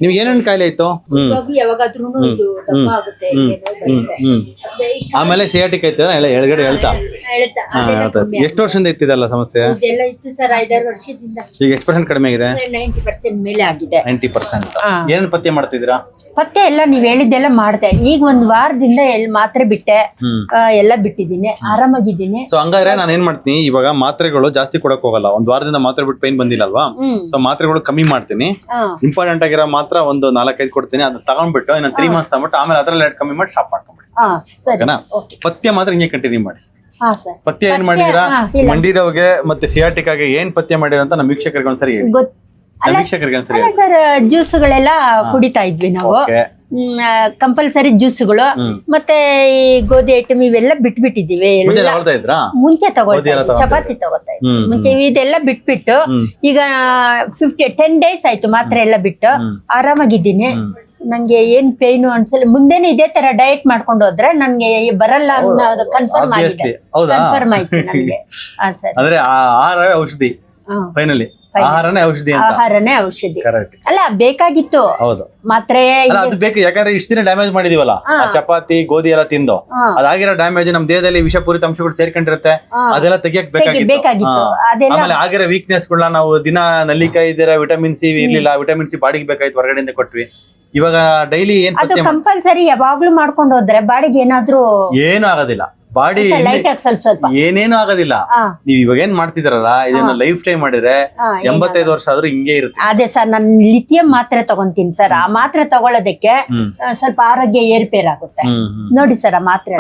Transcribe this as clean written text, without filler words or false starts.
ನಿಮ್ಗೆ ಏನೇನ್ ಕಾಯಿಲೆ ಇತ್ತು? ಯಾವಾಗಾದ್ರೂ ಇದು ದಪ್ಪ ಆಗುತ್ತೆ, ಆಮೇಲೆ ಸಿಯಾಟಿಕ್ ಐತೆ ಎಳಗಡೆ ಹೇಳ್ತಾ ಎಷ್ಟು ವರ್ಷದಿಂದ ಇತ್ತಿದಲ್ಲ ಸಮಸ್ಯೆ? ಇದೆಲ್ಲ ಇತ್ತು ಸರ್ 5-6 ವರ್ಷದಿಂದ. ಈಗ ಎಷ್ಟು ಪರ್ಸೆಂಟ್ ಕಡಿಮೆ ಆಗಿದೆ? 90% ಮೇಲೆ ಆಗಿದೆ. 90%. ಏನೇನ್ ಪತ್ತೆ ಮಾಡ್ತಿದ್ದೀರಾ? ಪತ್ತೆ ಎಲ್ಲ ನೀವ್ ಹೇಳಿದ್ದೆಲ್ಲ ಮಾಡ್ದೆ. ಈಗ ಒಂದ್ ವಾರದಿಂದ ಮಾತ್ರೆ ಬಿಟ್ಟೆ, ಎಲ್ಲ ಬಿಟ್ಟಿದ್ದೀನಿ, ಆರಾಮಾಗಿದ್ದೀನಿ. ಸೊ ಹಂಗಾದ್ರೆ ನಾನು ಏನ್ ಮಾಡ್ತೀನಿ, ಇವಾಗ ಮಾತ್ರೆಗಳು ಜಾಸ್ತಿ ಕೊಡಕ್ ಹೋಗಲ್ಲ. ಒಂದ್ ವಾರದಿಂದ ಮಾತ್ರೆ ಬಿಟ್ಟು ಪೈನ್ ಬಂದಿಲ್ಲ ಅಲ್ವಾ? ಸೊ ಮಾತ್ರೆಗಳು ಕಮ್ಮಿ ಮಾಡ್ತೀನಿ. ಇಂಪಾರ್ಟೆಂಟ್ ಆಗಿರೋ ಮಾತ್ರ ಒಂದು 4-5 ಕೊಡ್ತೀನಿ. ಅದನ್ನ ತಗೊಂಡ್ಬಿಟ್ಟು ಇನ್ನ 3 ಮಂತ್ಸ್ ತಗೊಂಡ್ಬಿಟ್ಟು ಆಮೇಲೆ ಅದ್ರಲ್ಲಿ ಕಮ್ಮಿ ಮಾಡಿ ಸ್ಟಾಪ್ ಮಾಡ್ಕೊಂಡ್ಬಿಡಿ. ಓಕೆನಾ? ಪಥ್ಯ ಮಾತ್ರ ಹಿಂಗೆ ಕಂಟಿನ್ಯೂ ಮಾಡಿ. ಪಥ್ಯ ಏನ್ ಮಾಡಿದೀರಾ? ಮಂಡಿರೋಗೆ ಮತ್ತೆ ಸಿಯಾಟಿಕಾಗೆ ಏನ್ ಪಥ್ಯ ಮಾಡಿರ ಅಂತ ನಮ್ಮ ವೀಕ್ಷಕರಿಗೆ ಒಂದ್ಸರಿ ಹೇಳಿ. ವೀಕ್ಷಕರಿಗೆ ಒಂದ್ಸರಿ ಹೇಳಿ ಸರ್. ಜ್ಯೂಸ್ಗಳೆಲ್ಲ ಕುಡಿತಾ ಇದ್ವಿ ನಾವು, ಕಂಪಲ್ಸರಿ ಜ್ಯೂಸ್ಗಳು. ಮತ್ತೆ ಈ ಗೋಧಿ ಐಟಮ್ ಇವೆಲ್ಲ ಬಿಟ್ಬಿಟ್ಟಿದೀವಿ. ಮುಂಚೆ ತಗೊಳ್ತಾ ಚಪಾತಿ ತಗೋತಾ ಇದ್ವಿ ಮುಂಚೆ. ಇದೆಲ್ಲ ಬಿಟ್ಬಿಟ್ಟು ಈಗ 10 ಡೇಸ್ ಆಯ್ತು ಮಾತ್ರೆ ಎಲ್ಲ ಬಿಟ್ಟು ಆರಾಮಾಗಿದ್ದೀನಿ. ನಂಗೆ ಏನ್ ಪೇನು ಅನ್ಸಲ್ಲ. ಮುಂದೇನು ಇದೇ ತರ ಡಯಟ್ ಮಾಡ್ಕೊಂಡು ಹೋದ್ರೆ ನನ್ಗೆ ಬರಲ್ಲ ಅನ್ನೋದು ಕನ್ಫರ್ಮ್ ಆಗಿದೆ. ಕನ್ಫರ್ಮ್ ಆಯ್ತು ನನಗೆ. ಅಂದ್ರೆ ಆಹಾರ ಔಷಧಿ, ಫೈನಲಿ ಆಹಾರನೇ ಔಷಧಿ ಅಂತ. ಆಹಾರನೇ ಔಷಧಿ ಅಲ್ಲ, ಬೇಕಾಗಿತ್ತು ಮಾತ್ರೆ. ಅದು ಬೇಕು, ಯಾಕಂದ್ರೆ ಇಷ್ಟ ದಿನ ಡ್ಯಾಮೇಜ್ ಮಾಡಿದೀವಲ್ಲ, ಚಪಾತಿ ಗೋಧಿ ಎಲ್ಲ ತಿಂದು ಅದಾಗಿರೋ ಡ್ಯಾಮೇಜ್ ನಮ್ ದೇಹದಲ್ಲಿ ವಿಷಪೂರಿತ ಅಂಶಗಳು ಸೇರ್ಕೊಂಡಿರುತ್ತೆ. ಅದೆಲ್ಲ ತೆಗಿಯಕ್ ಬೇಕಾಗಿತ್ತು. ಆಮೇಲೆ ಆಗಿರೋ ವೀಕ್ನೆಸ್ ಗಳನ್ನ ನಾವು ದಿನ ನಲ್ಲಿಕಾಯಿ ಇದ್ದೀರಾ, ವಿಟಮಿನ್ ಸಿ ಇರ್ಲಿಲ್ಲ, ವಿಟಮಿನ್ ಸಿ ಬಾಡಿಗೆ ಬೇಕಾಯ್ತು, ಹೊರಗಡೆಯಿಂದ ಕೊಟ್ವಿ. ಇವಾಗ ಡೈಲಿ ಏನ್ ಕಂಪಲ್ಸರಿ ಯಾವಾಗ್ಲೂ ಮಾಡ್ಕೊಂಡು ಹೋದ್ರೆ ಬಾಡಿಗೆ ಏನಾದ್ರೂ ಏನು ಆಗೋದಿಲ್ಲ. ಬಾಡಿ ಏನೇನು ಆಗೋದಿಲ್ಲ. ನೀವ್ ಇವಾಗ ಏನ್ ಮಾಡ್ತಿದಾರಲ್ಲ, ಇದನ್ನ ಲೈಫ್ ಟೈಮ್ ಮಾಡಿದ್ರೆ 85 ವರ್ಷ ಆದ್ರೂ ಹಿಂಗೆ ಇರುತ್ತೆ. ಅದೇ ಸರ್, ನಾನು ಲಿಥಿಯಂ ಮಾತ್ರೆ ತಗೊಂತೀನಿ ಸರ್. ಆ ಮಾತ್ರೆ ತಗೊಳ್ಳೋದಕ್ಕೆ ಸ್ವಲ್ಪ ಆರೋಗ್ಯ ಏರ್ಪೇರ್ ಆಗುತ್ತೆ ನೋಡಿ ಸರ್. ಆ ಮಾತ್ರೆ